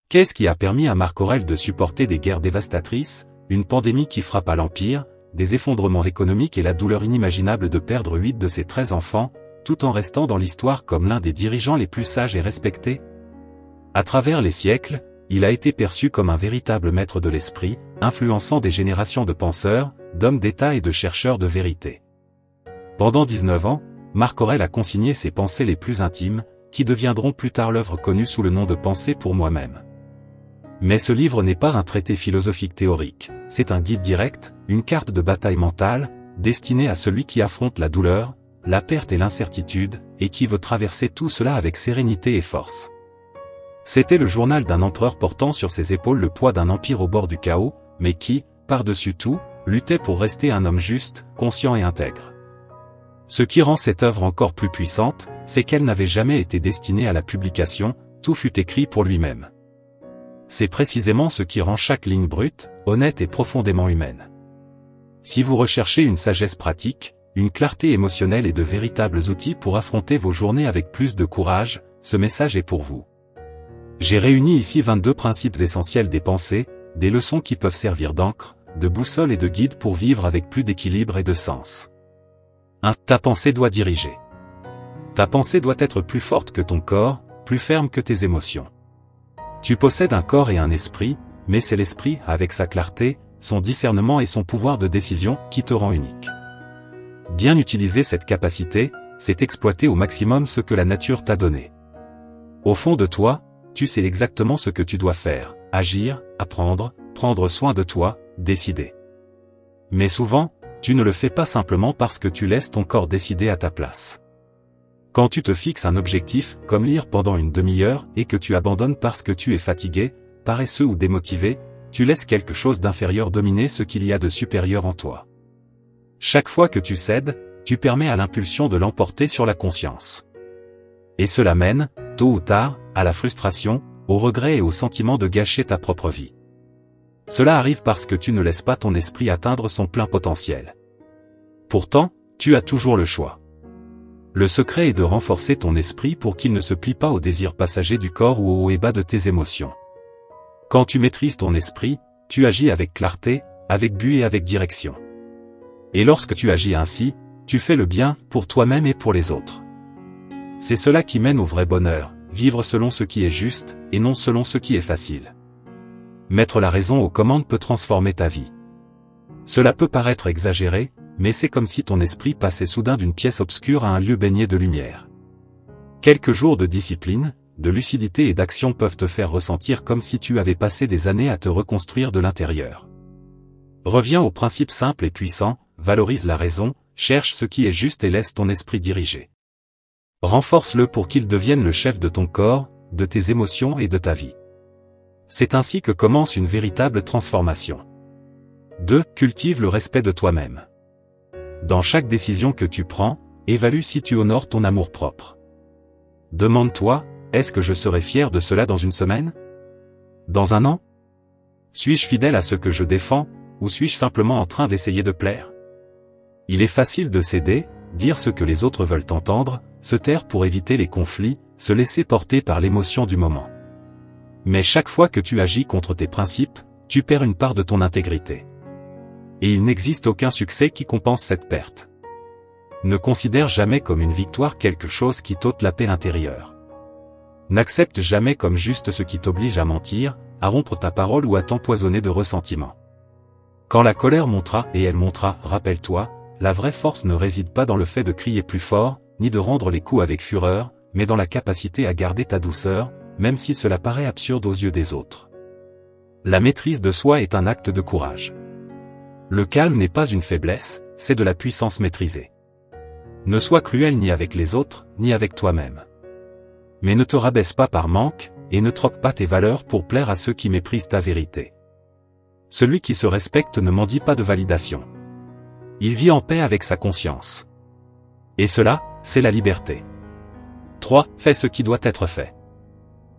Qu'est-ce qui a permis à Marc Aurèle de supporter des guerres dévastatrices, une pandémie qui frappa l'Empire, des effondrements économiques et la douleur inimaginable de perdre 8 de ses 13 enfants, tout en restant dans l'histoire comme l'un des dirigeants les plus sages et respectés? À travers les siècles, il a été perçu comme un véritable maître de l'esprit, influençant des générations de penseurs, d'hommes d'État et de chercheurs de vérité. Pendant 19 ans, Marc Aurèle a consigné ses pensées les plus intimes, qui deviendront plus tard l'œuvre connue sous le nom de Pensées pour moi-même. Mais ce livre n'est pas un traité philosophique théorique, c'est un guide direct, une carte de bataille mentale, destinée à celui qui affronte la douleur, la perte et l'incertitude, et qui veut traverser tout cela avec sérénité et force. C'était le journal d'un empereur portant sur ses épaules le poids d'un empire au bord du chaos, mais qui, par-dessus tout, luttait pour rester un homme juste, conscient et intègre. Ce qui rend cette œuvre encore plus puissante, c'est qu'elle n'avait jamais été destinée à la publication, tout fut écrit pour lui-même. C'est précisément ce qui rend chaque ligne brute, honnête et profondément humaine. Si vous recherchez une sagesse pratique, une clarté émotionnelle et de véritables outils pour affronter vos journées avec plus de courage, ce message est pour vous. J'ai réuni ici 22 principes essentiels des pensées, des leçons qui peuvent servir d'encre, de boussole et de guide pour vivre avec plus d'équilibre et de sens. 1. Ta pensée doit diriger. Ta pensée doit être plus forte que ton corps, plus ferme que tes émotions. Tu possèdes un corps et un esprit, mais c'est l'esprit, avec sa clarté, son discernement et son pouvoir de décision, qui te rend unique. Bien utiliser cette capacité, c'est exploiter au maximum ce que la nature t'a donné. Au fond de toi, tu sais exactement ce que tu dois faire, agir, apprendre, prendre soin de toi, décider. Mais souvent, tu ne le fais pas simplement parce que tu laisses ton corps décider à ta place. Quand tu te fixes un objectif, comme lire pendant une demi-heure, et que tu abandonnes parce que tu es fatigué, paresseux ou démotivé, tu laisses quelque chose d'inférieur dominer ce qu'il y a de supérieur en toi. Chaque fois que tu cèdes, tu permets à l'impulsion de l'emporter sur la conscience. Et cela mène, tôt ou tard, à la frustration, au regret et au sentiment de gâcher ta propre vie. Cela arrive parce que tu ne laisses pas ton esprit atteindre son plein potentiel. Pourtant, tu as toujours le choix. Le secret est de renforcer ton esprit pour qu'il ne se plie pas aux désirs passagers du corps ou aux hauts et bas de tes émotions. Quand tu maîtrises ton esprit, tu agis avec clarté, avec but et avec direction. Et lorsque tu agis ainsi, tu fais le bien pour toi-même et pour les autres. C'est cela qui mène au vrai bonheur, vivre selon ce qui est juste, et non selon ce qui est facile. Mettre la raison aux commandes peut transformer ta vie. Cela peut paraître exagéré, mais c'est comme si ton esprit passait soudain d'une pièce obscure à un lieu baigné de lumière. Quelques jours de discipline, de lucidité et d'action peuvent te faire ressentir comme si tu avais passé des années à te reconstruire de l'intérieur. Reviens au principe simple et puissant, valorise la raison, cherche ce qui est juste et laisse ton esprit diriger. Renforce-le pour qu'il devienne le chef de ton corps, de tes émotions et de ta vie. C'est ainsi que commence une véritable transformation. 2. Cultive le respect de toi-même. Dans chaque décision que tu prends, évalue si tu honores ton amour-propre. Demande-toi, est-ce que je serai fier de cela dans une semaine? Dans un an? Suis-je fidèle à ce que je défends, ou suis-je simplement en train d'essayer de plaire? Il est facile de céder, dire ce que les autres veulent entendre, se taire pour éviter les conflits, se laisser porter par l'émotion du moment. Mais chaque fois que tu agis contre tes principes, tu perds une part de ton intégrité. Et il n'existe aucun succès qui compense cette perte. Ne considère jamais comme une victoire quelque chose qui t'ôte la paix intérieure. N'accepte jamais comme juste ce qui t'oblige à mentir, à rompre ta parole ou à t'empoisonner de ressentiment. Quand la colère montera, et elle montera, rappelle-toi, la vraie force ne réside pas dans le fait de crier plus fort, ni de rendre les coups avec fureur, mais dans la capacité à garder ta douceur, même si cela paraît absurde aux yeux des autres. La maîtrise de soi est un acte de courage. Le calme n'est pas une faiblesse, c'est de la puissance maîtrisée. Ne sois cruel ni avec les autres, ni avec toi-même. Mais ne te rabaisse pas par manque, et ne troque pas tes valeurs pour plaire à ceux qui méprisent ta vérité. Celui qui se respecte ne mendie pas de validation. Il vit en paix avec sa conscience. Et cela, c'est la liberté. 3. Fais ce qui doit être fait.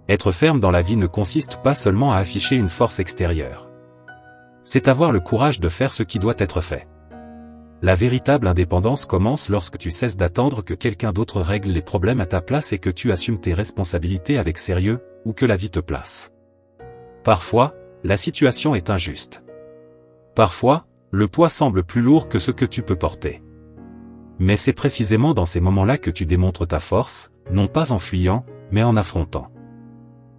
Être ferme dans la vie ne consiste pas seulement à afficher une force extérieure. C'est avoir le courage de faire ce qui doit être fait. La véritable indépendance commence lorsque tu cesses d'attendre que quelqu'un d'autre règle les problèmes à ta place et que tu assumes tes responsabilités avec sérieux, où que la vie te place. Parfois, la situation est injuste. Parfois, le poids semble plus lourd que ce que tu peux porter. Mais c'est précisément dans ces moments-là que tu démontres ta force, non pas en fuyant, mais en affrontant.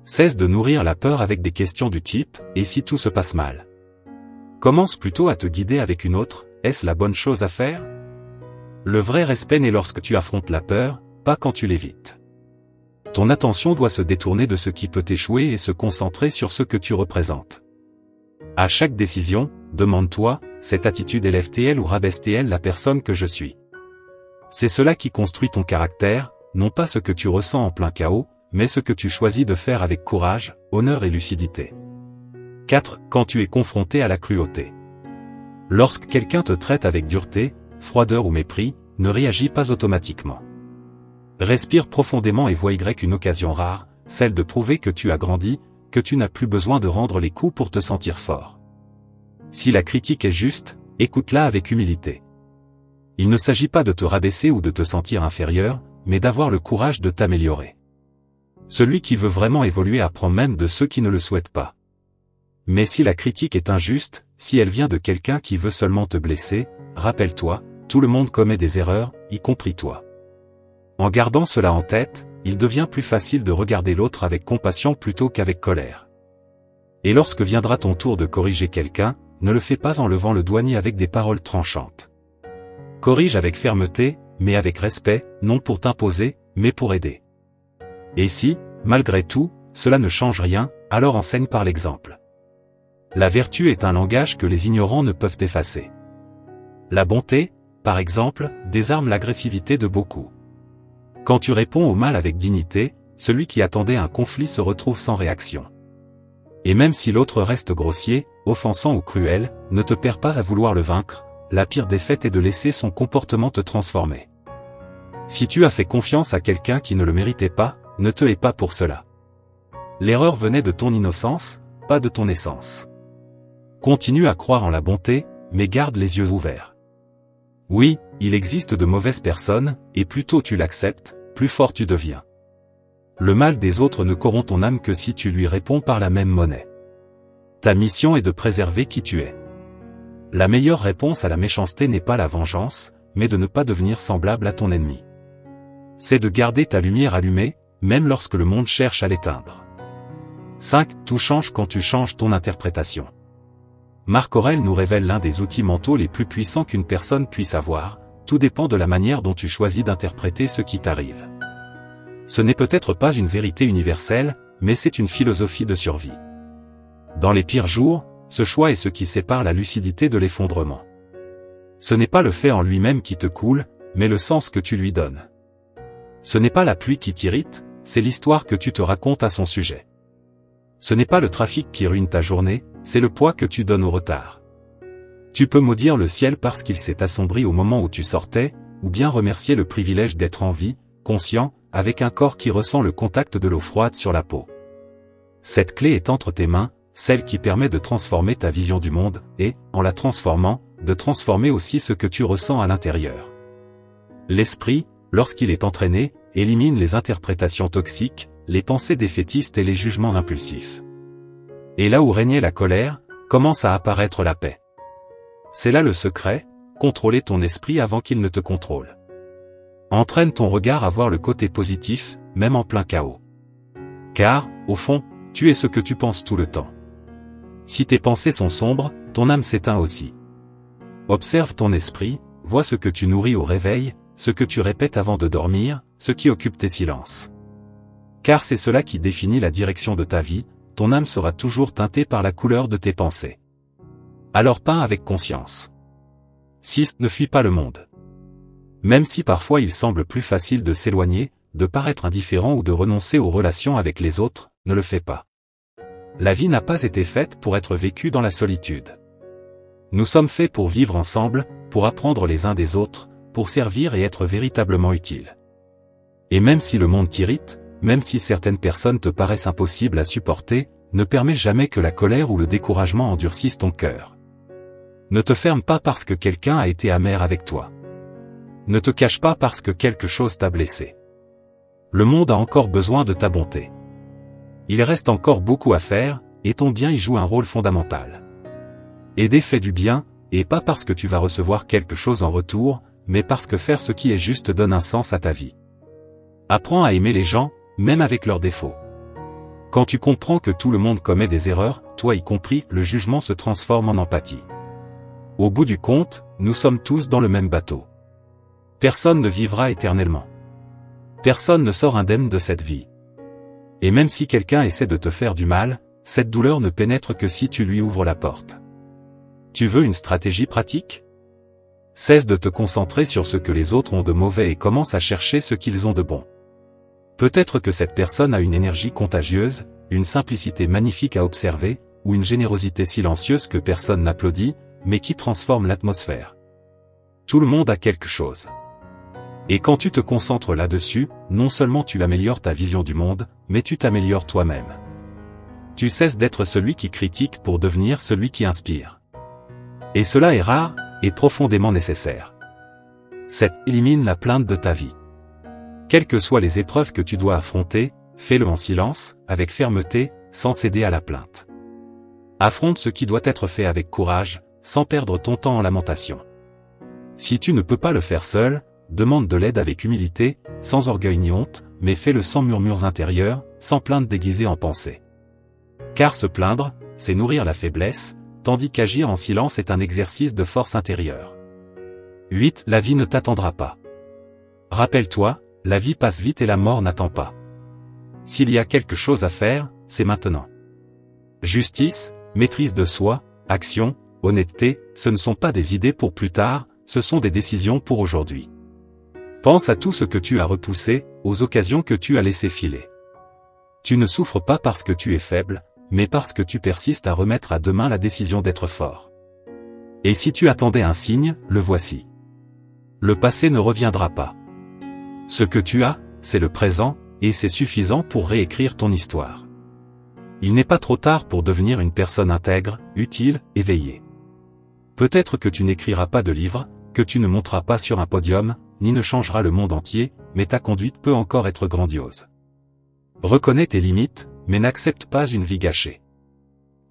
Cesse de nourrir la peur avec des questions du type « Et si tout se passe mal ?» Commence plutôt à te guider avec une autre « Est-ce la bonne chose à faire ?» Le vrai respect naît lorsque tu affrontes la peur, pas quand tu l'évites. Ton attention doit se détourner de ce qui peut échouer et se concentrer sur ce que tu représentes. À chaque décision, demande-toi, cette attitude élève-t-elle ou rabaisse-t-elle la personne que je suis? C'est cela qui construit ton caractère, non pas ce que tu ressens en plein chaos, mais ce que tu choisis de faire avec courage, honneur et lucidité. 4. Quand tu es confronté à la cruauté. Lorsque quelqu'un te traite avec dureté, froideur ou mépris, ne réagis pas automatiquement. Respire profondément et vois une occasion rare, celle de prouver que tu as grandi, que tu n'as plus besoin de rendre les coups pour te sentir fort. Si la critique est juste, écoute-la avec humilité. Il ne s'agit pas de te rabaisser ou de te sentir inférieur, mais d'avoir le courage de t'améliorer. Celui qui veut vraiment évoluer apprend même de ceux qui ne le souhaitent pas. Mais si la critique est injuste, si elle vient de quelqu'un qui veut seulement te blesser, rappelle-toi, tout le monde commet des erreurs, y compris toi. En gardant cela en tête, il devient plus facile de regarder l'autre avec compassion plutôt qu'avec colère. Et lorsque viendra ton tour de corriger quelqu'un, ne le fais pas en levant le douanier avec des paroles tranchantes. Corrige avec fermeté, mais avec respect, non pour t'imposer, mais pour aider. Et si, malgré tout, cela ne change rien, alors enseigne par l'exemple. La vertu est un langage que les ignorants ne peuvent effacer. La bonté, par exemple, désarme l'agressivité de beaucoup. Quand tu réponds au mal avec dignité, celui qui attendait un conflit se retrouve sans réaction. Et même si l'autre reste grossier, offensant ou cruel, ne te perds pas à vouloir le vaincre, la pire défaite est de laisser son comportement te transformer. Si tu as fait confiance à quelqu'un qui ne le méritait pas, ne te hais pas pour cela. L'erreur venait de ton innocence, pas de ton essence. Continue à croire en la bonté, mais garde les yeux ouverts. Oui, il existe de mauvaises personnes, et plus tôt tu l'acceptes, plus fort tu deviens. Le mal des autres ne corrompt ton âme que si tu lui réponds par la même monnaie. Ta mission est de préserver qui tu es. La meilleure réponse à la méchanceté n'est pas la vengeance, mais de ne pas devenir semblable à ton ennemi. C'est de garder ta lumière allumée, même lorsque le monde cherche à l'éteindre. 5. Tout change quand tu changes ton interprétation. Marc Aurèle nous révèle l'un des outils mentaux les plus puissants qu'une personne puisse avoir, tout dépend de la manière dont tu choisis d'interpréter ce qui t'arrive. Ce n'est peut-être pas une vérité universelle, mais c'est une philosophie de survie. Dans les pires jours, ce choix est ce qui sépare la lucidité de l'effondrement. Ce n'est pas le fait en lui-même qui te coule, mais le sens que tu lui donnes. Ce n'est pas la pluie qui t'irrite, c'est l'histoire que tu te racontes à son sujet. Ce n'est pas le trafic qui ruine ta journée, c'est le poids que tu donnes au retard. Tu peux maudire le ciel parce qu'il s'est assombri au moment où tu sortais, ou bien remercier le privilège d'être en vie, conscient, avec un corps qui ressent le contact de l'eau froide sur la peau. Cette clé est entre tes mains, celle qui permet de transformer ta vision du monde, et, en la transformant, de transformer aussi ce que tu ressens à l'intérieur. L'esprit, lorsqu'il est entraîné, élimine les interprétations toxiques, les pensées défaitistes et les jugements impulsifs. Et là où régnait la colère, commence à apparaître la paix. C'est là le secret, contrôler ton esprit avant qu'il ne te contrôle. Entraîne ton regard à voir le côté positif, même en plein chaos. Car, au fond, tu es ce que tu penses tout le temps. Si tes pensées sont sombres, ton âme s'éteint aussi. Observe ton esprit, vois ce que tu nourris au réveil, ce que tu répètes avant de dormir, ce qui occupe tes silences. Car c'est cela qui définit la direction de ta vie, ton âme sera toujours teintée par la couleur de tes pensées. Alors peins avec conscience. 6. Ne fuis pas le monde. Même si parfois il semble plus facile de s'éloigner, de paraître indifférent ou de renoncer aux relations avec les autres, ne le fais pas. La vie n'a pas été faite pour être vécue dans la solitude. Nous sommes faits pour vivre ensemble, pour apprendre les uns des autres, pour servir et être véritablement utiles. Et même si le monde t'irrite, même si certaines personnes te paraissent impossibles à supporter, ne permets jamais que la colère ou le découragement endurcissent ton cœur. Ne te ferme pas parce que quelqu'un a été amer avec toi. Ne te cache pas parce que quelque chose t'a blessé. Le monde a encore besoin de ta bonté. Il reste encore beaucoup à faire, et ton bien y joue un rôle fondamental. Aider fait du bien, et pas parce que tu vas recevoir quelque chose en retour, mais parce que faire ce qui est juste donne un sens à ta vie. Apprends à aimer les gens, même avec leurs défauts. Quand tu comprends que tout le monde commet des erreurs, toi y compris, le jugement se transforme en empathie. Au bout du compte, nous sommes tous dans le même bateau. Personne ne vivra éternellement. Personne ne sort indemne de cette vie. Et même si quelqu'un essaie de te faire du mal, cette douleur ne pénètre que si tu lui ouvres la porte. Tu veux une stratégie pratique? Cesse de te concentrer sur ce que les autres ont de mauvais et commence à chercher ce qu'ils ont de bon. Peut-être que cette personne a une énergie contagieuse, une simplicité magnifique à observer, ou une générosité silencieuse que personne n'applaudit, mais qui transforme l'atmosphère. Tout le monde a quelque chose. Et quand tu te concentres là-dessus, non seulement tu améliores ta vision du monde, mais tu t'améliores toi-même. Tu cesses d'être celui qui critique pour devenir celui qui inspire. Et cela est rare, et profondément nécessaire. Cette élimine la plainte de ta vie. Quelles que soient les épreuves que tu dois affronter, fais-le en silence, avec fermeté, sans céder à la plainte. Affronte ce qui doit être fait avec courage, sans perdre ton temps en lamentation. Si tu ne peux pas le faire seul, demande de l'aide avec humilité, sans orgueil ni honte, mais fais-le sans murmures intérieurs, sans plainte déguisée en pensée. Car se plaindre, c'est nourrir la faiblesse, tandis qu'agir en silence est un exercice de force intérieure. 8. La vie ne t'attendra pas. Rappelle-toi, la vie passe vite et la mort n'attend pas. S'il y a quelque chose à faire, c'est maintenant. Justice, maîtrise de soi, action, honnêteté, ce ne sont pas des idées pour plus tard, ce sont des décisions pour aujourd'hui. Pense à tout ce que tu as repoussé, aux occasions que tu as laissées filer. Tu ne souffres pas parce que tu es faible, mais parce que tu persistes à remettre à demain la décision d'être fort. Et si tu attendais un signe, le voici. Le passé ne reviendra pas. Ce que tu as, c'est le présent, et c'est suffisant pour réécrire ton histoire. Il n'est pas trop tard pour devenir une personne intègre, utile, éveillée. Peut-être que tu n'écriras pas de livre, que tu ne monteras pas sur un podium, ni ne changeras le monde entier, mais ta conduite peut encore être grandiose. Reconnais tes limites, mais n'accepte pas une vie gâchée.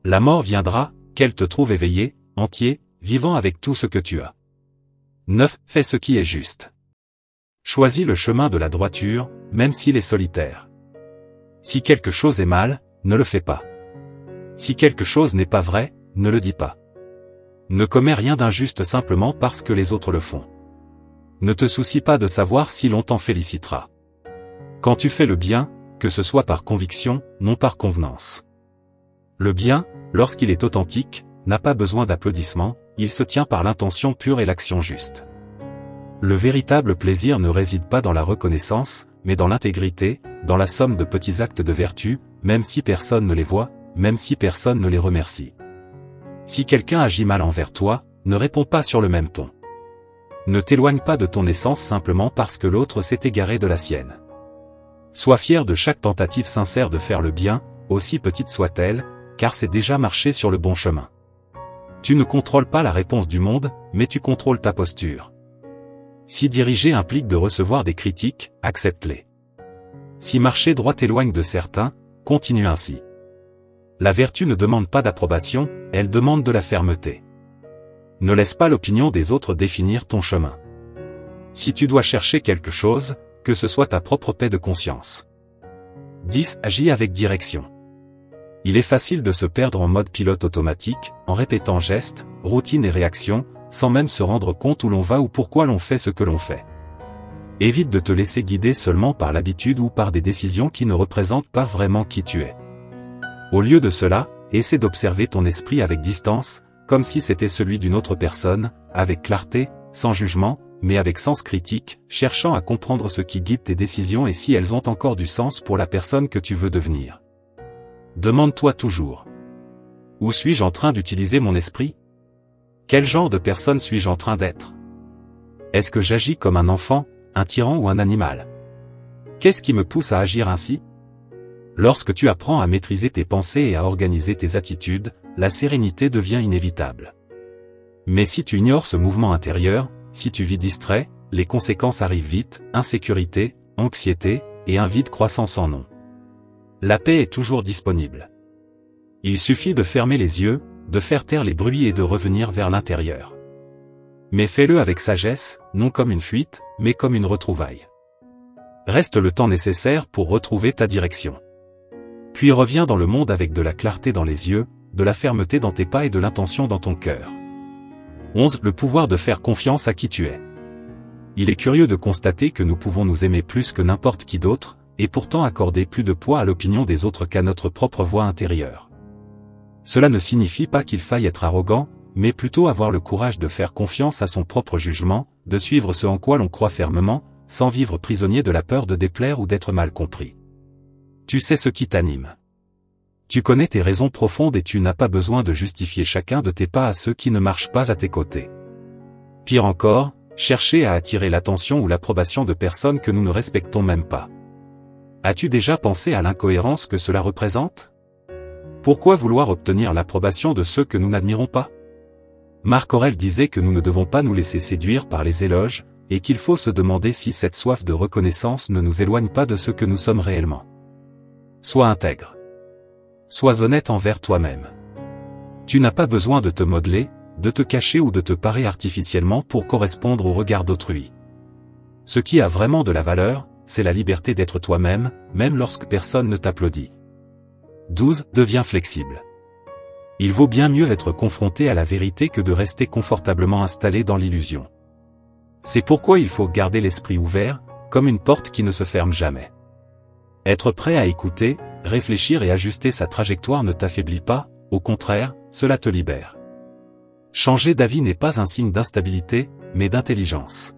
La mort viendra, qu'elle te trouve éveillé, entier, vivant avec tout ce que tu as. 9. Fais ce qui est juste. Choisis le chemin de la droiture, même s'il est solitaire. Si quelque chose est mal, ne le fais pas. Si quelque chose n'est pas vrai, ne le dis pas. Ne commets rien d'injuste simplement parce que les autres le font. Ne te soucie pas de savoir si l'on t'en félicitera. Quand tu fais le bien, que ce soit par conviction, non par convenance. Le bien, lorsqu'il est authentique, n'a pas besoin d'applaudissements, il se tient par l'intention pure et l'action juste. Le véritable plaisir ne réside pas dans la reconnaissance, mais dans l'intégrité, dans la somme de petits actes de vertu, même si personne ne les voit, même si personne ne les remercie. Si quelqu'un agit mal envers toi, ne réponds pas sur le même ton. Ne t'éloigne pas de ton essence simplement parce que l'autre s'est égaré de la sienne. Sois fier de chaque tentative sincère de faire le bien, aussi petite soit-elle, car c'est déjà marcher sur le bon chemin. Tu ne contrôles pas la réponse du monde, mais tu contrôles ta posture. Si diriger implique de recevoir des critiques, accepte-les. Si marcher droit t'éloigne de certains, continue ainsi. La vertu ne demande pas d'approbation, elle demande de la fermeté. Ne laisse pas l'opinion des autres définir ton chemin. Si tu dois chercher quelque chose, que ce soit ta propre paix de conscience. 10. Agis avec direction. Il est facile de se perdre en mode pilote automatique, en répétant gestes, routines et réactions, sans même se rendre compte où l'on va ou pourquoi l'on fait ce que l'on fait. Évite de te laisser guider seulement par l'habitude ou par des décisions qui ne représentent pas vraiment qui tu es. Au lieu de cela, essaie d'observer ton esprit avec distance, comme si c'était celui d'une autre personne, avec clarté, sans jugement, mais avec sens critique, cherchant à comprendre ce qui guide tes décisions et si elles ont encore du sens pour la personne que tu veux devenir. Demande-toi toujours. Où suis-je en train d'utiliser mon esprit? Quel genre de personne suis-je en train d'être? Est-ce que j'agis comme un enfant, un tyran ou un animal? Qu'est-ce qui me pousse à agir ainsi? Lorsque tu apprends à maîtriser tes pensées et à organiser tes attitudes, la sérénité devient inévitable. Mais si tu ignores ce mouvement intérieur, si tu vis distrait, les conséquences arrivent vite, insécurité, anxiété, et un vide croissant sans nom. La paix est toujours disponible. Il suffit de fermer les yeux, de faire taire les bruits et de revenir vers l'intérieur. Mais fais-le avec sagesse, non comme une fuite, mais comme une retrouvaille. Reste le temps nécessaire pour retrouver ta direction. Puis reviens dans le monde avec de la clarté dans les yeux, de la fermeté dans tes pas et de l'intention dans ton cœur. 11. Le pouvoir de faire confiance à qui tu es. Il est curieux de constater que nous pouvons nous aimer plus que n'importe qui d'autre, et pourtant accorder plus de poids à l'opinion des autres qu'à notre propre voix intérieure. Cela ne signifie pas qu'il faille être arrogant, mais plutôt avoir le courage de faire confiance à son propre jugement, de suivre ce en quoi l'on croit fermement, sans vivre prisonnier de la peur de déplaire ou d'être mal compris. Tu sais ce qui t'anime. Tu connais tes raisons profondes et tu n'as pas besoin de justifier chacun de tes pas à ceux qui ne marchent pas à tes côtés. Pire encore, chercher à attirer l'attention ou l'approbation de personnes que nous ne respectons même pas. As-tu déjà pensé à l'incohérence que cela représente ? Pourquoi vouloir obtenir l'approbation de ceux que nous n'admirons pas ? Marc Aurèle disait que nous ne devons pas nous laisser séduire par les éloges, et qu'il faut se demander si cette soif de reconnaissance ne nous éloigne pas de ce que nous sommes réellement. Sois intègre. Sois honnête envers toi-même. Tu n'as pas besoin de te modeler, de te cacher ou de te parer artificiellement pour correspondre au regard d'autrui. Ce qui a vraiment de la valeur, c'est la liberté d'être toi-même, même lorsque personne ne t'applaudit. 12. Deviens flexible. Il vaut bien mieux être confronté à la vérité que de rester confortablement installé dans l'illusion. C'est pourquoi il faut garder l'esprit ouvert, comme une porte qui ne se ferme jamais. Être prêt à écouter, réfléchir et ajuster sa trajectoire ne t'affaiblit pas, au contraire, cela te libère. Changer d'avis n'est pas un signe d'instabilité, mais d'intelligence.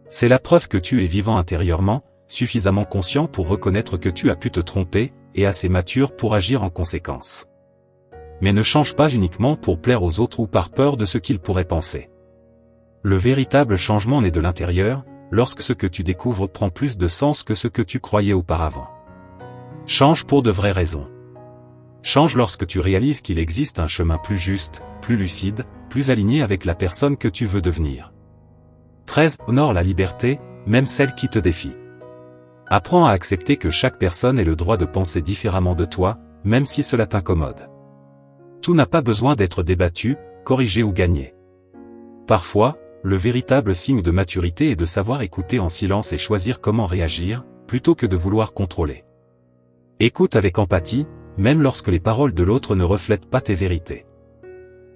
C'est la preuve que tu es vivant intérieurement, suffisamment conscient pour reconnaître que tu as pu te tromper, et assez mature pour agir en conséquence. Mais ne change pas uniquement pour plaire aux autres ou par peur de ce qu'ils pourraient penser. Le véritable changement naît de l'intérieur, lorsque ce que tu découvres prend plus de sens que ce que tu croyais auparavant. Change pour de vraies raisons. Change lorsque tu réalises qu'il existe un chemin plus juste, plus lucide, plus aligné avec la personne que tu veux devenir. 13. Honore la liberté, même celle qui te défie. Apprends à accepter que chaque personne ait le droit de penser différemment de toi, même si cela t'incommode. Tout n'a pas besoin d'être débattu, corrigé ou gagné. Parfois, le véritable signe de maturité est de savoir écouter en silence et choisir comment réagir, plutôt que de vouloir contrôler. Écoute avec empathie, même lorsque les paroles de l'autre ne reflètent pas tes vérités.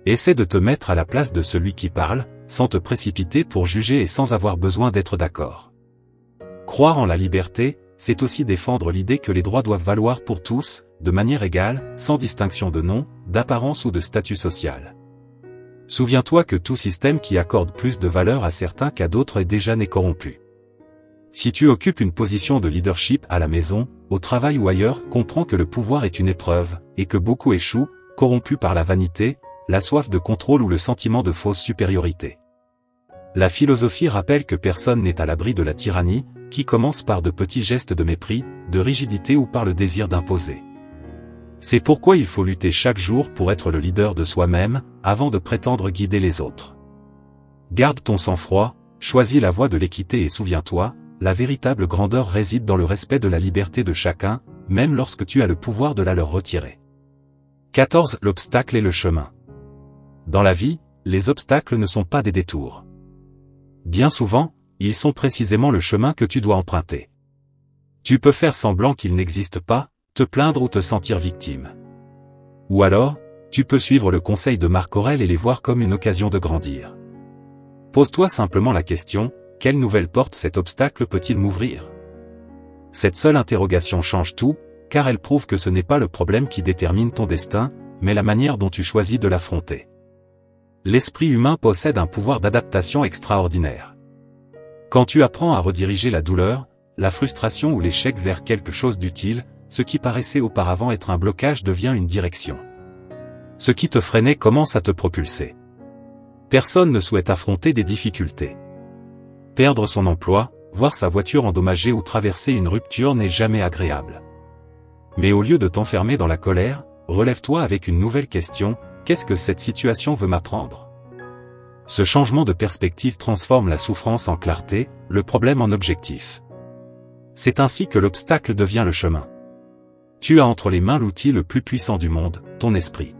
Essaie de te mettre à la place de celui qui parle, sans te précipiter pour juger et sans avoir besoin d'être d'accord. Croire en la liberté, c'est aussi défendre l'idée que les droits doivent valoir pour tous, de manière égale, sans distinction de nom, d'apparence ou de statut social. Souviens-toi que tout système qui accorde plus de valeur à certains qu'à d'autres est déjà né corrompu. Si tu occupes une position de leadership à la maison, au travail ou ailleurs, comprends que le pouvoir est une épreuve, et que beaucoup échouent, corrompus par la vanité, la soif de contrôle ou le sentiment de fausse supériorité. La philosophie rappelle que personne n'est à l'abri de la tyrannie, qui commence par de petits gestes de mépris, de rigidité ou par le désir d'imposer. C'est pourquoi il faut lutter chaque jour pour être le leader de soi-même, avant de prétendre guider les autres. Garde ton sang-froid, choisis la voie de l'équité et souviens-toi, la véritable grandeur réside dans le respect de la liberté de chacun, même lorsque tu as le pouvoir de la leur retirer. 14. L'obstacle et le chemin. Dans la vie, les obstacles ne sont pas des détours. Bien souvent, ils sont précisément le chemin que tu dois emprunter. Tu peux faire semblant qu'ils n'existent pas, te plaindre ou te sentir victime. Ou alors, tu peux suivre le conseil de Marc Aurèle et les voir comme une occasion de grandir. Pose-toi simplement la question, quelle nouvelle porte cet obstacle peut-il m'ouvrir ? Cette seule interrogation change tout, car elle prouve que ce n'est pas le problème qui détermine ton destin, mais la manière dont tu choisis de l'affronter. L'esprit humain possède un pouvoir d'adaptation extraordinaire. Quand tu apprends à rediriger la douleur, la frustration ou l'échec vers quelque chose d'utile, ce qui paraissait auparavant être un blocage devient une direction. Ce qui te freinait commence à te propulser. Personne ne souhaite affronter des difficultés. Perdre son emploi, voir sa voiture endommagée ou traverser une rupture n'est jamais agréable. Mais au lieu de t'enfermer dans la colère, relève-toi avec une nouvelle question, qu'est-ce que cette situation veut m'apprendre ? Ce changement de perspective transforme la souffrance en clarté, le problème en objectif. C'est ainsi que l'obstacle devient le chemin. Tu as entre les mains l'outil le plus puissant du monde, ton esprit.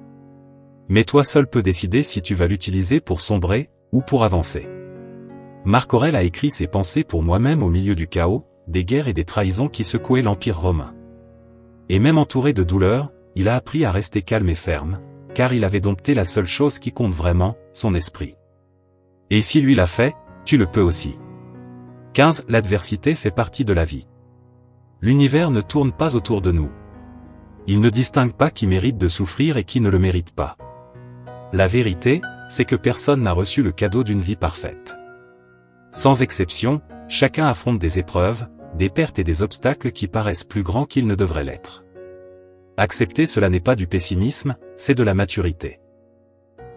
Mais toi seul peux décider si tu vas l'utiliser pour sombrer, ou pour avancer. Marc Aurèle a écrit ses pensées pour moi-même au milieu du chaos, des guerres et des trahisons qui secouaient l'Empire romain. Et même entouré de douleur, il a appris à rester calme et ferme, car il avait dompté la seule chose qui compte vraiment, son esprit. Et si lui l'a fait, tu le peux aussi. 15. L'adversité fait partie de la vie. L'univers ne tourne pas autour de nous. Il ne distingue pas qui mérite de souffrir et qui ne le mérite pas. La vérité, c'est que personne n'a reçu le cadeau d'une vie parfaite. Sans exception, chacun affronte des épreuves, des pertes et des obstacles qui paraissent plus grands qu'ils ne devraient l'être. Accepter cela n'est pas du pessimisme, c'est de la maturité.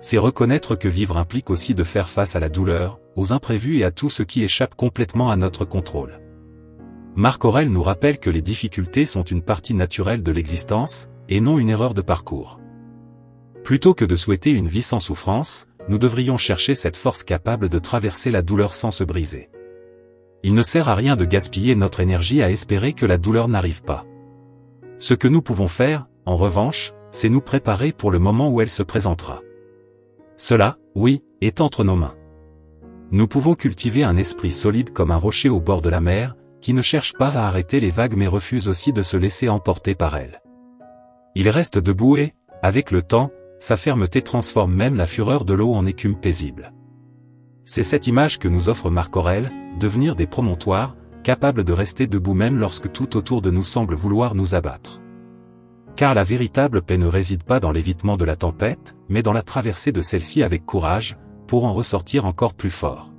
C'est reconnaître que vivre implique aussi de faire face à la douleur, aux imprévus et à tout ce qui échappe complètement à notre contrôle. Marc Aurèle nous rappelle que les difficultés sont une partie naturelle de l'existence, et non une erreur de parcours. Plutôt que de souhaiter une vie sans souffrance, nous devrions chercher cette force capable de traverser la douleur sans se briser. Il ne sert à rien de gaspiller notre énergie à espérer que la douleur n'arrive pas. Ce que nous pouvons faire, en revanche, c'est nous préparer pour le moment où elle se présentera. Cela, oui, est entre nos mains. Nous pouvons cultiver un esprit solide comme un rocher au bord de la mer, qui ne cherche pas à arrêter les vagues mais refuse aussi de se laisser emporter par elles. Il reste debout et, avec le temps, sa fermeté transforme même la fureur de l'eau en écume paisible. C'est cette image que nous offre Marc Aurèle, devenir des promontoires, capables de rester debout même lorsque tout autour de nous semble vouloir nous abattre. Car la véritable paix ne réside pas dans l'évitement de la tempête, mais dans la traversée de celle-ci avec courage, pour en ressortir encore plus fort.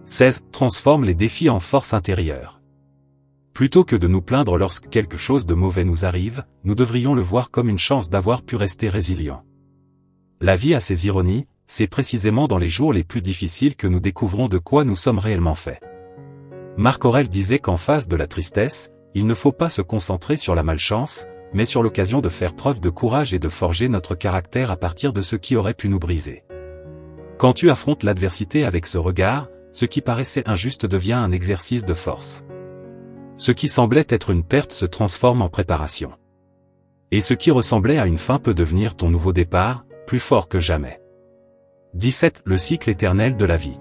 16. Transforme les défis en force intérieure. Plutôt que de nous plaindre lorsque quelque chose de mauvais nous arrive, nous devrions le voir comme une chance d'avoir pu rester résilients. La vie a ses ironies, c'est précisément dans les jours les plus difficiles que nous découvrons de quoi nous sommes réellement faits. Marc Aurèle disait qu'en face de la tristesse, il ne faut pas se concentrer sur la malchance, mais sur l'occasion de faire preuve de courage et de forger notre caractère à partir de ce qui aurait pu nous briser. Quand tu affrontes l'adversité avec ce regard, ce qui paraissait injuste devient un exercice de force. Ce qui semblait être une perte se transforme en préparation. Et ce qui ressemblait à une fin peut devenir ton nouveau départ, plus fort que jamais. 17. Le cycle éternel de la vie.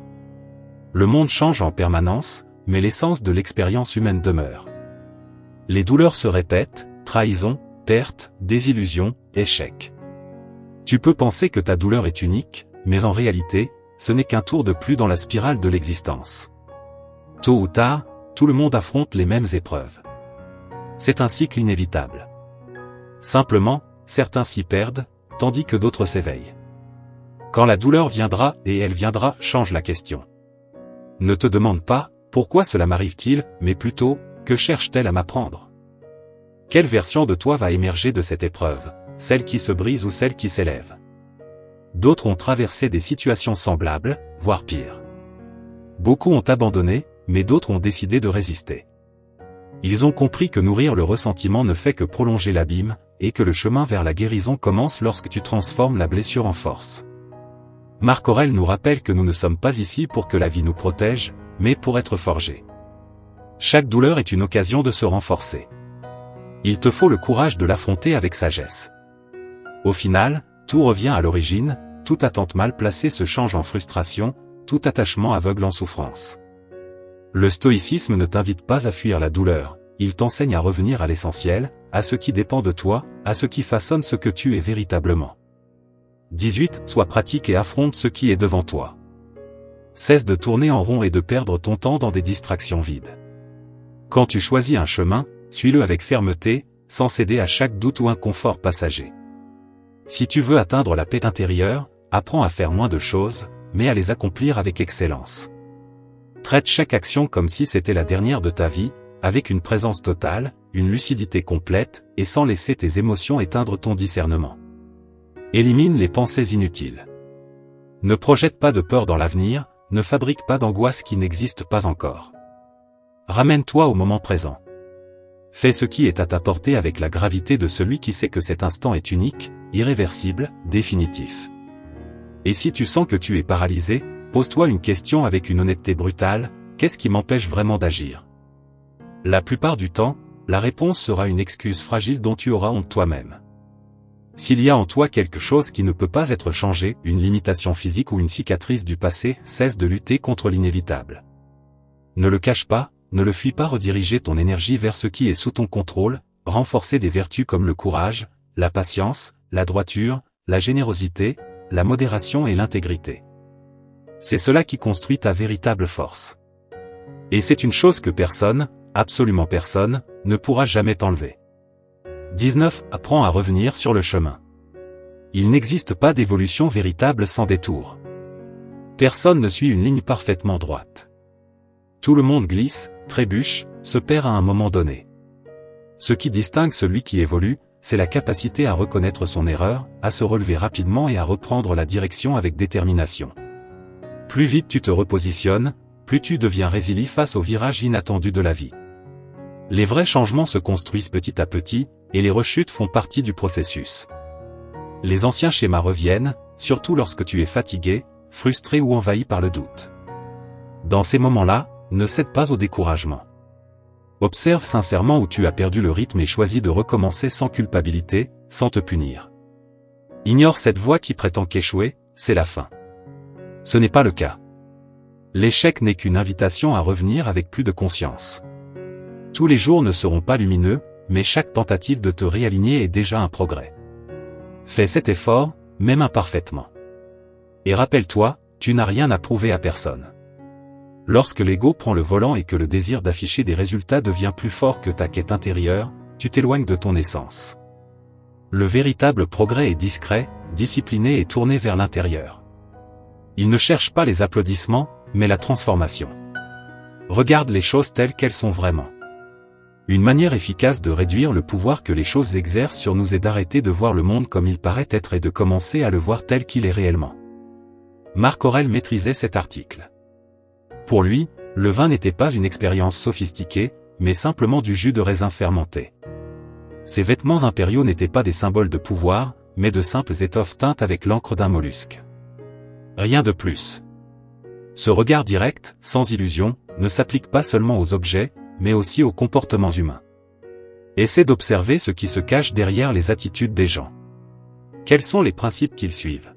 Le monde change en permanence, mais l'essence de l'expérience humaine demeure. Les douleurs se répètent, trahison, perte, désillusion, échec. Tu peux penser que ta douleur est unique, mais en réalité, ce n'est qu'un tour de plus dans la spirale de l'existence. Tôt ou tard, tout le monde affronte les mêmes épreuves. C'est un cycle inévitable. Simplement, certains s'y perdent, tandis que d'autres s'éveillent. Quand la douleur viendra, et elle viendra, change la question. Ne te demande pas, pourquoi cela m'arrive-t-il, mais plutôt, que cherche-t-elle à m'apprendre? Quelle version de toi va émerger de cette épreuve, celle qui se brise ou celle qui s'élève? D'autres ont traversé des situations semblables, voire pires. Beaucoup ont abandonné, mais d'autres ont décidé de résister. Ils ont compris que nourrir le ressentiment ne fait que prolonger l'abîme, et que le chemin vers la guérison commence lorsque tu transformes la blessure en force. Marc Aurèle nous rappelle que nous ne sommes pas ici pour que la vie nous protège, mais pour être forgés. Chaque douleur est une occasion de se renforcer. Il te faut le courage de l'affronter avec sagesse. Au final, tout revient à l'origine, toute attente mal placée se change en frustration, tout attachement aveugle en souffrance. Le stoïcisme ne t'invite pas à fuir la douleur, il t'enseigne à revenir à l'essentiel, à ce qui dépend de toi, à ce qui façonne ce que tu es véritablement. 18. Sois pratique et affronte ce qui est devant toi. Cesse de tourner en rond et de perdre ton temps dans des distractions vides. Quand tu choisis un chemin, suis-le avec fermeté, sans céder à chaque doute ou inconfort passager. Si tu veux atteindre la paix intérieure, apprends à faire moins de choses, mais à les accomplir avec excellence. Traite chaque action comme si c'était la dernière de ta vie, avec une présence totale, une lucidité complète, et sans laisser tes émotions éteindre ton discernement. Élimine les pensées inutiles. Ne projette pas de peur dans l'avenir, ne fabrique pas d'angoisse qui n'existe pas encore. Ramène-toi au moment présent. Fais ce qui est à ta portée avec la gravité de celui qui sait que cet instant est unique, irréversible, définitif. Et si tu sens que tu es paralysé, pose-toi une question avec une honnêteté brutale, qu'est-ce qui m'empêche vraiment d'agir? La plupart du temps, la réponse sera une excuse fragile dont tu auras honte toi-même. S'il y a en toi quelque chose qui ne peut pas être changé, une limitation physique ou une cicatrice du passé, cesse de lutter contre l'inévitable. Ne le cache pas, ne le fuis pas, rediriger ton énergie vers ce qui est sous ton contrôle, renforcer des vertus comme le courage, la patience, la droiture, la générosité, la modération et l'intégrité. C'est cela qui construit ta véritable force. Et c'est une chose que personne, absolument personne, ne pourra jamais t'enlever. 19. Apprends à revenir sur le chemin. Il n'existe pas d'évolution véritable sans détour. Personne ne suit une ligne parfaitement droite. Tout le monde glisse, trébuche, se perd à un moment donné. Ce qui distingue celui qui évolue, c'est la capacité à reconnaître son erreur, à se relever rapidement et à reprendre la direction avec détermination. Plus vite tu te repositionnes, plus tu deviens résilient face aux virages inattendus de la vie. Les vrais changements se construisent petit à petit, et les rechutes font partie du processus. Les anciens schémas reviennent, surtout lorsque tu es fatigué, frustré ou envahi par le doute. Dans ces moments-là, ne cède pas au découragement. Observe sincèrement où tu as perdu le rythme et choisis de recommencer sans culpabilité, sans te punir. Ignore cette voix qui prétend qu'échouer, c'est la fin. Ce n'est pas le cas. L'échec n'est qu'une invitation à revenir avec plus de conscience. Tous les jours ne seront pas lumineux, mais chaque tentative de te réaligner est déjà un progrès. Fais cet effort, même imparfaitement. Et rappelle-toi, tu n'as rien à prouver à personne. Lorsque l'ego prend le volant et que le désir d'afficher des résultats devient plus fort que ta quête intérieure, tu t'éloignes de ton essence. Le véritable progrès est discret, discipliné et tourné vers l'intérieur. Il ne cherche pas les applaudissements, mais la transformation. Regarde les choses telles qu'elles sont vraiment. Une manière efficace de réduire le pouvoir que les choses exercent sur nous est d'arrêter de voir le monde comme il paraît être et de commencer à le voir tel qu'il est réellement. Marc Aurèle maîtrisait cet article. Pour lui, le vin n'était pas une expérience sophistiquée, mais simplement du jus de raisin fermenté. Ses vêtements impériaux n'étaient pas des symboles de pouvoir, mais de simples étoffes teintes avec l'encre d'un mollusque. Rien de plus. Ce regard direct, sans illusion, ne s'applique pas seulement aux objets, mais aussi aux comportements humains. Essaie d'observer ce qui se cache derrière les attitudes des gens. Quels sont les principes qu'ils suivent?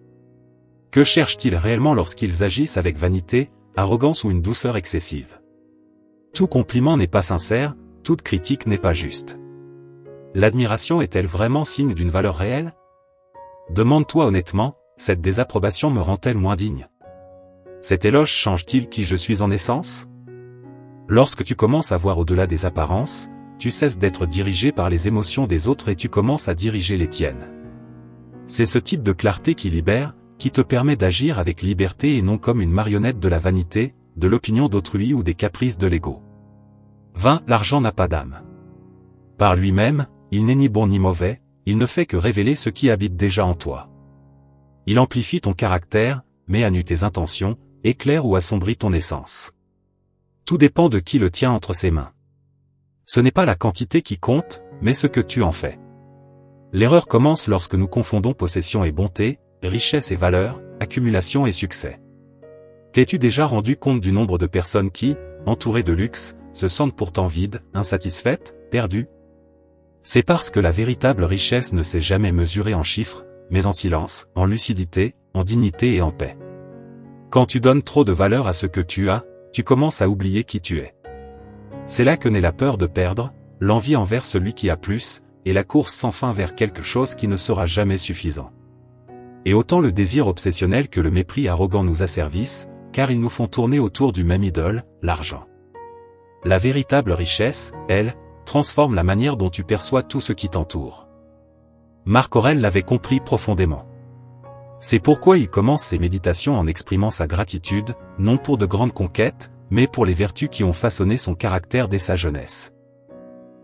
Que cherchent-ils réellement lorsqu'ils agissent avec vanité, arrogance ou une douceur excessive? Tout compliment n'est pas sincère, toute critique n'est pas juste. L'admiration est-elle vraiment signe d'une valeur réelle? Demande-toi honnêtement, cette désapprobation me rend-elle moins digne? Cet éloge change-t-il qui je suis en essence? Lorsque tu commences à voir au-delà des apparences, tu cesses d'être dirigé par les émotions des autres et tu commences à diriger les tiennes. C'est ce type de clarté qui libère, qui te permet d'agir avec liberté et non comme une marionnette de la vanité, de l'opinion d'autrui ou des caprices de l'ego. 20. L'argent n'a pas d'âme. Par lui-même, il n'est ni bon ni mauvais, il ne fait que révéler ce qui habite déjà en toi. Il amplifie ton caractère, met à nu tes intentions, éclaire ou assombrit ton essence. Tout dépend de qui le tient entre ses mains. Ce n'est pas la quantité qui compte, mais ce que tu en fais. L'erreur commence lorsque nous confondons possession et bonté, richesse et valeur, accumulation et succès. T'es-tu déjà rendu compte du nombre de personnes qui, entourées de luxe, se sentent pourtant vides, insatisfaites, perdues? C'est parce que la véritable richesse ne s'est jamais mesurée en chiffres, mais en silence, en lucidité, en dignité et en paix. Quand tu donnes trop de valeur à ce que tu as, tu commences à oublier qui tu es. C'est là que naît la peur de perdre, l'envie envers celui qui a plus, et la course sans fin vers quelque chose qui ne sera jamais suffisant. Et autant le désir obsessionnel que le mépris arrogant nous asservissent, car ils nous font tourner autour du même idole, l'argent. La véritable richesse, elle, transforme la manière dont tu perçois tout ce qui t'entoure. Marc Aurèle l'avait compris profondément. C'est pourquoi il commence ses méditations en exprimant sa gratitude, non pour de grandes conquêtes, mais pour les vertus qui ont façonné son caractère dès sa jeunesse.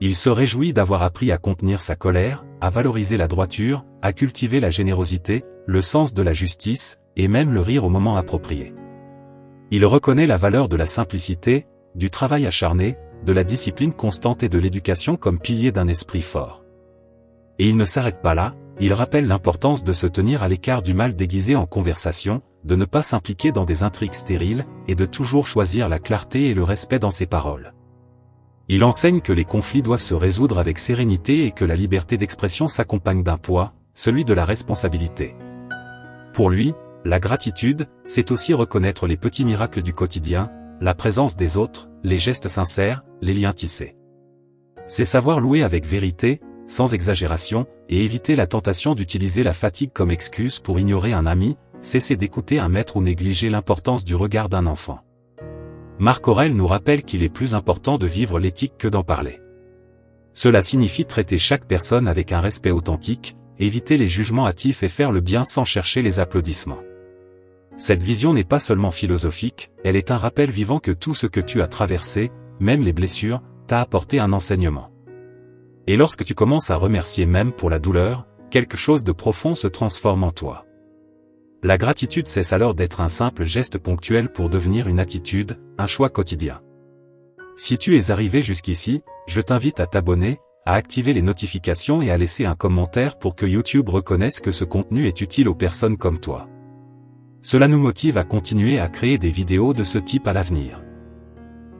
Il se réjouit d'avoir appris à contenir sa colère, à valoriser la droiture, à cultiver la générosité, le sens de la justice, et même le rire au moment approprié. Il reconnaît la valeur de la simplicité, du travail acharné, de la discipline constante et de l'éducation comme piliers d'un esprit fort. Et il ne s'arrête pas là, il rappelle l'importance de se tenir à l'écart du mal déguisé en conversation, de ne pas s'impliquer dans des intrigues stériles, et de toujours choisir la clarté et le respect dans ses paroles. Il enseigne que les conflits doivent se résoudre avec sérénité et que la liberté d'expression s'accompagne d'un poids, celui de la responsabilité. Pour lui, la gratitude, c'est aussi reconnaître les petits miracles du quotidien, la présence des autres, les gestes sincères, les liens tissés. C'est savoir louer avec vérité, sans exagération, et éviter la tentation d'utiliser la fatigue comme excuse pour ignorer un ami, cesser d'écouter un maître ou négliger l'importance du regard d'un enfant. Marc Aurèle nous rappelle qu'il est plus important de vivre l'éthique que d'en parler. Cela signifie traiter chaque personne avec un respect authentique, éviter les jugements hâtifs et faire le bien sans chercher les applaudissements. Cette vision n'est pas seulement philosophique, elle est un rappel vivant que tout ce que tu as traversé, même les blessures, t'a apporté un enseignement. Et lorsque tu commences à remercier même pour la douleur, quelque chose de profond se transforme en toi. La gratitude cesse alors d'être un simple geste ponctuel pour devenir une attitude, un choix quotidien. Si tu es arrivé jusqu'ici, je t'invite à t'abonner, à activer les notifications et à laisser un commentaire pour que YouTube reconnaisse que ce contenu est utile aux personnes comme toi. Cela nous motive à continuer à créer des vidéos de ce type à l'avenir.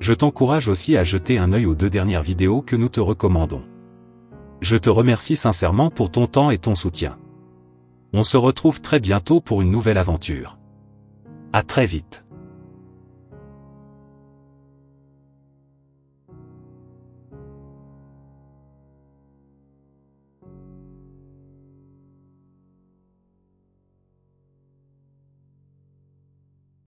Je t'encourage aussi à jeter un œil aux 2 dernières vidéos que nous te recommandons. Je te remercie sincèrement pour ton temps et ton soutien. On se retrouve très bientôt pour une nouvelle aventure. À très vite.